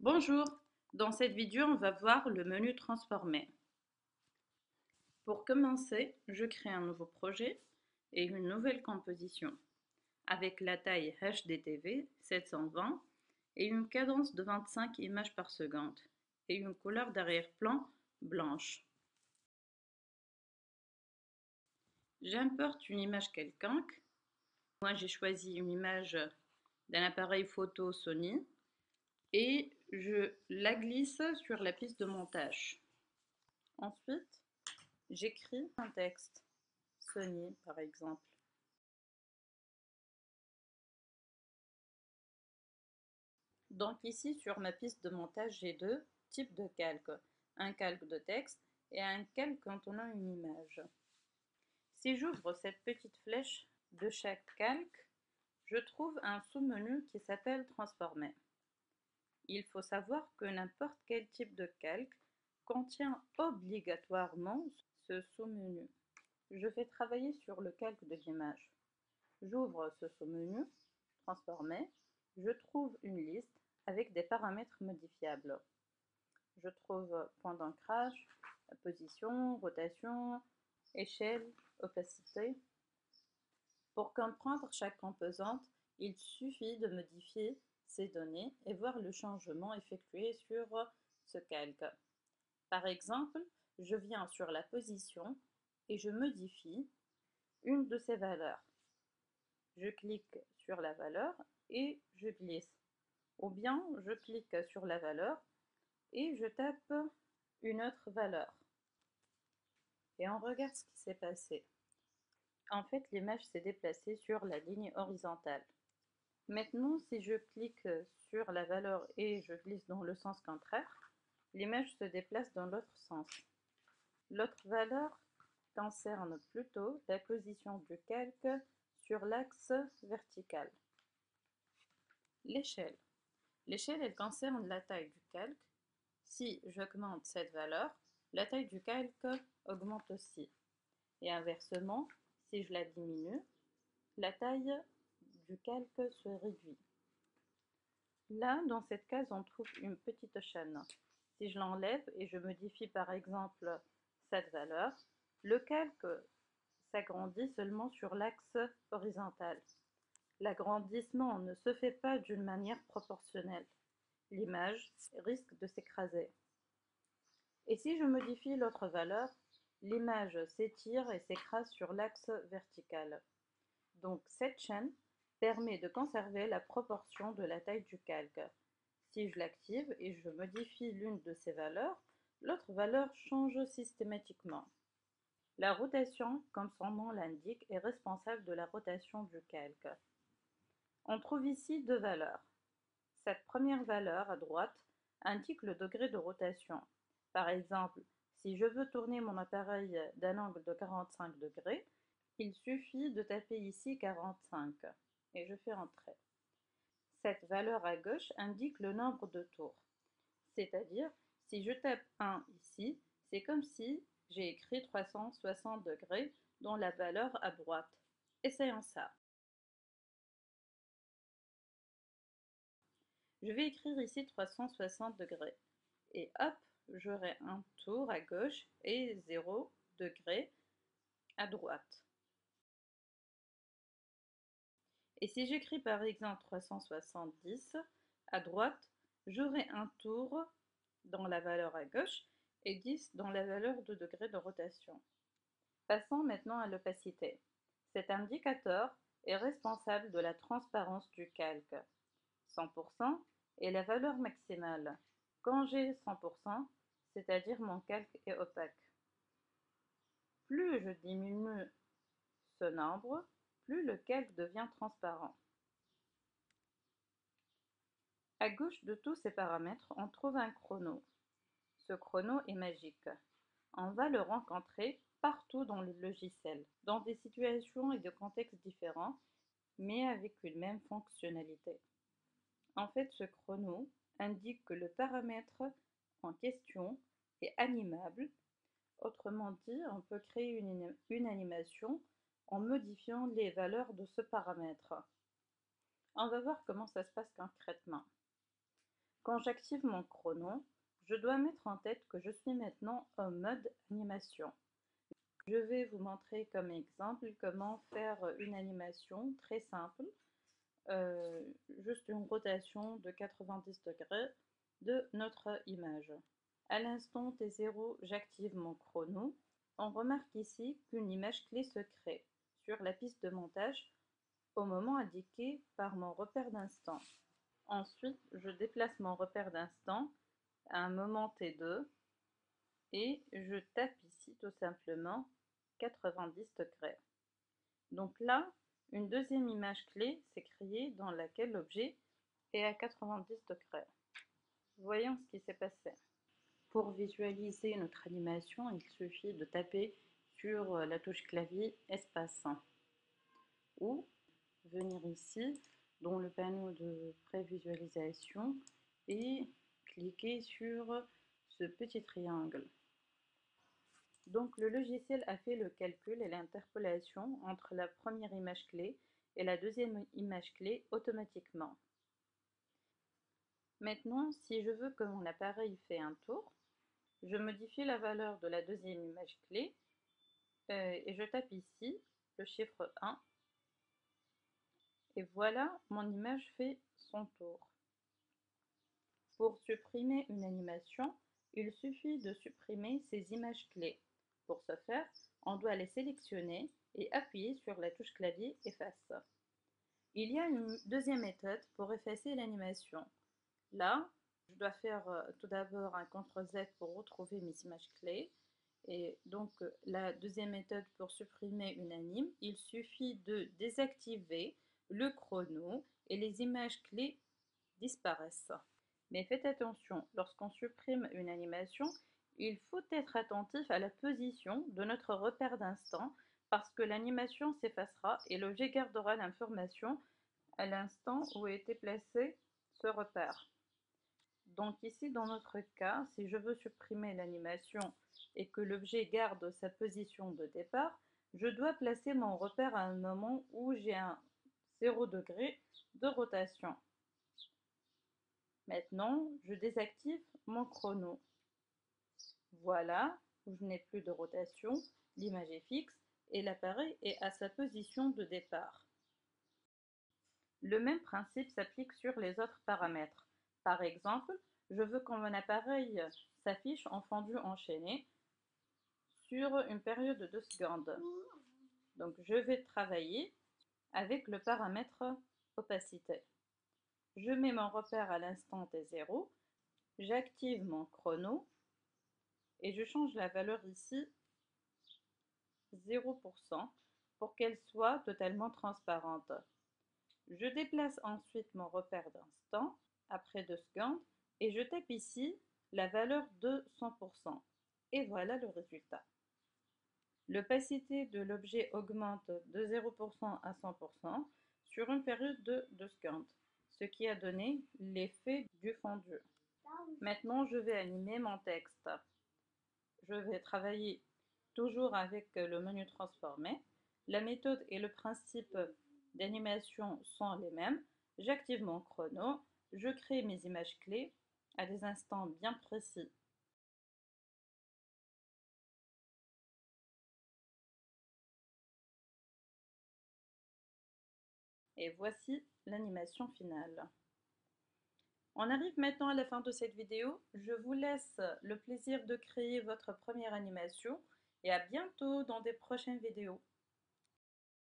Bonjour, dans cette vidéo, on va voir le menu transformé. Pour commencer, je crée un nouveau projet et une nouvelle composition avec la taille HDTV 720 et une cadence de 25 images par seconde et une couleur d'arrière-plan blanche. J'importe une image quelconque. Moi, j'ai choisi une image d'un appareil photo Sony et je la glisse sur la piste de montage. Ensuite, j'écris un texte, Sony par exemple. Donc ici sur ma piste de montage, j'ai deux types de calques, un calque de texte et un calque contenant une image. Si j'ouvre cette petite flèche de chaque calque, je trouve un sous-menu qui s'appelle Transformer. Il faut savoir que n'importe quel type de calque contient obligatoirement ce sous-menu. Je vais travailler sur le calque de l'image. J'ouvre ce sous-menu, Transformer, je trouve une liste avec des paramètres modifiables. Je trouve point d'ancrage, position, rotation, échelle, opacité. Pour comprendre chaque composante, il suffit de modifier ces données et voir le changement effectué sur ce calque. Par exemple, je viens sur la position et je modifie une de ces valeurs. Je clique sur la valeur et je glisse. Ou bien je clique sur la valeur et je tape une autre valeur. Et on regarde ce qui s'est passé. En fait, l'image s'est déplacée sur la ligne horizontale. Maintenant, si je clique sur la valeur et je glisse dans le sens contraire, l'image se déplace dans l'autre sens. L'autre valeur concerne plutôt la position du calque sur l'axe vertical. L'échelle. L'échelle, elle concerne la taille du calque. Si j'augmente cette valeur, la taille du calque augmente aussi. Et inversement, si je la diminue, la taille du calque se réduit. Là, dans cette case, on trouve une petite chaîne. Si je l'enlève et je modifie par exemple cette valeur, le calque s'agrandit seulement sur l'axe horizontal. L'agrandissement ne se fait pas d'une manière proportionnelle. L'image risque de s'écraser. Et si je modifie l'autre valeur, l'image s'étire et s'écrase sur l'axe vertical. Donc cette chaîne permet de conserver la proportion de la taille du calque. Si je l'active et je modifie l'une de ces valeurs, l'autre valeur change systématiquement. La rotation, comme son nom l'indique, est responsable de la rotation du calque. On trouve ici deux valeurs. Cette première valeur à droite indique le degré de rotation. Par exemple, si je veux tourner mon appareil d'un angle de 45 degrés, il suffit de taper ici 45 et je fais entrer. Cette valeur à gauche indique le nombre de tours. C'est-à-dire, si je tape 1 ici, c'est comme si j'ai écrit 360 degrés dans la valeur à droite. Essayons ça. Je vais écrire ici 360 degrés. Et hop, j'aurai un tour à gauche et 0 degré à droite. Et si j'écris par exemple 370 à droite, j'aurai un tour dans la valeur à gauche et 10 dans la valeur de degré de rotation. Passons maintenant à l'opacité. Cet indicateur est responsable de la transparence du calque. 100% est la valeur maximale. Quand j'ai 100%, c'est-à-dire mon calque est opaque. Plus je diminue ce nombre, plus le calque devient transparent. À gauche de tous ces paramètres, on trouve un chrono. Ce chrono est magique. On va le rencontrer partout dans le logiciel, dans des situations et des contextes différents, mais avec une même fonctionnalité. En fait, ce chrono indique que le paramètre en question est animable. Autrement dit, on peut créer une animation en modifiant les valeurs de ce paramètre. On va voir comment ça se passe concrètement. Quand j'active mon chrono, je dois mettre en tête que je suis maintenant en mode animation. Je vais vous montrer comme exemple comment faire une animation très simple, juste une rotation de 90 degrés de notre image. À l'instant T0, j'active mon chrono. On remarque ici qu'une image clé se crée sur la piste de montage au moment indiqué par mon repère d'instant. Ensuite, je déplace mon repère d'instant à un moment T2 et je tape ici tout simplement 90 degrés. Donc là, une deuxième image clé s'est créée dans laquelle l'objet est à 90 degrés. Voyons ce qui s'est passé. Pour visualiser notre animation, il suffit de taper sur la touche clavier espace ou venir ici dans le panneau de prévisualisation et cliquer sur ce petit triangle. Donc le logiciel a fait le calcul et l'interpolation entre la première image clé et la deuxième image clé automatiquement. Maintenant, si je veux que mon appareil fait un tour, je modifie la valeur de la deuxième image clé et je tape ici le chiffre 1 et voilà, mon image fait son tour. Pour supprimer une animation, il suffit de supprimer ces images clés. Pour ce faire, on doit les sélectionner et appuyer sur la touche clavier Efface. Il y a une deuxième méthode pour effacer l'animation. Là, je dois faire tout d'abord un CTRL-Z pour retrouver mes images clés. Et donc, la deuxième méthode pour supprimer une anime, il suffit de désactiver le chrono et les images clés disparaissent. Mais faites attention, lorsqu'on supprime une animation, il faut être attentif à la position de notre repère d'instant parce que l'animation s'effacera et l'objet gardera l'information à l'instant où a été placé ce repère. Donc ici, dans notre cas, si je veux supprimer l'animation et que l'objet garde sa position de départ, je dois placer mon repère à un moment où j'ai un 0 degré de rotation. Maintenant, je désactive mon chrono. Voilà, je n'ai plus de rotation, l'image est fixe et l'appareil est à sa position de départ. Le même principe s'applique sur les autres paramètres. Par exemple, je veux que mon appareil s'affiche en fondu enchaîné sur une période de 2 secondes. Donc je vais travailler avec le paramètre opacité. Je mets mon repère à l'instant T0, j'active mon chrono et je change la valeur ici 0% pour qu'elle soit totalement transparente. Je déplace ensuite mon repère d'instant après 2 secondes et je tape ici la valeur de 100%. Et voilà le résultat. L'opacité de l'objet augmente de 0% à 100% sur une période de 2 secondes, ce qui a donné l'effet du fondu. Maintenant, je vais animer mon texte. Je vais travailler toujours avec le menu transformer. La méthode et le principe d'animation sont les mêmes. J'active mon chrono, je crée mes images clés à des instants bien précis. Et voici l'animation finale. On arrive maintenant à la fin de cette vidéo. Je vous laisse le plaisir de créer votre première animation et à bientôt dans des prochaines vidéos.